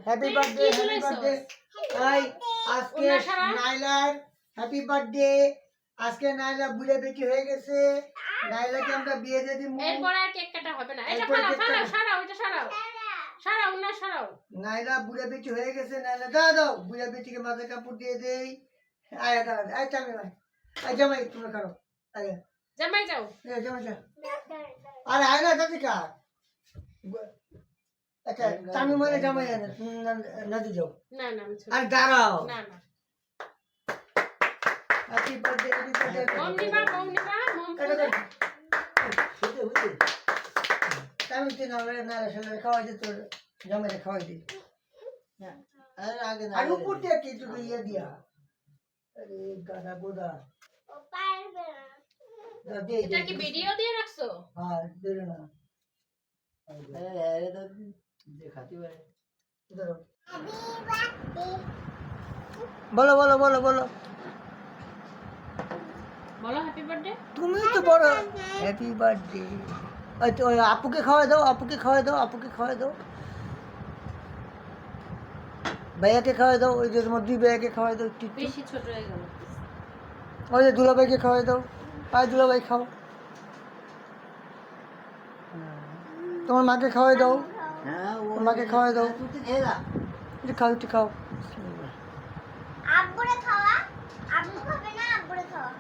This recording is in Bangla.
হ্যাপি বার্থডে হ্যাপি বার্থডে তাই আজকে নাইলার হ্যাপি বার্থডে আজকে নাইলা বুড়ে বেটি হয়ে গেছে নাইলাকে আমরা বিয়ে দিয়ে দিব এরপর আর কেক কাটা হবে না এটা ফালাও সরাও এটা সরাও সরাও না সরাও নাইলা বুড়ে বেটি হয়ে গেছে নাইলা দাও দাও বুড়ে বেটিকে মাথায় কাপড় দিয়ে দেই আয় দাও আয় চামি ভাই আয় জামাই তুমি করো আয় জামাই যাও জামাই যাও আরে আয় না দাদি কা আচ্ছা চামি মানে জামাই নদী যাও না না আমি আর দাঁড়াও না না হ্যাপি বার্থডে মম নিবা মম শুতে আমি তো না আসলে খাওয়াই দে তোর জামাইরে খাওয়াই দে আর উপর দিয়ে কি তুই ইয়ে দিয়া আরে গাদা গোদা ও পারবে না এটা কি ভিডিও দিয়ে রাখছো হ্যাঁ দেরে না আরে দাদু দেখাতি ভাই ধরো বলো বলো বলো বলো বলো হ্যাপি বার্থডে তুমি তো বড় হ্যাপি বার্থডে আচ্ছা ওই আপুকে খাওয়াই দাও আপুকে খাওয়াই দাও আপুকে খাওয়াই দাও ভাইয়াকে খাওয়াই দাও ওই যে তোমার দুই ভাইয়াকে খাওয়াই দাও একটু বেশি ছোট হয়ে গেল ওই যে দুলাভাইকে খাওয়াই দাও আয় দুলাভাই খাও তোমার মাকে খাওয়াই দাও মাকে খাওয়াই দাও একটু খাও একটু খাও আব্বুরে খাওয়া আব্বু খাবে না আব্বুরে খাওয়া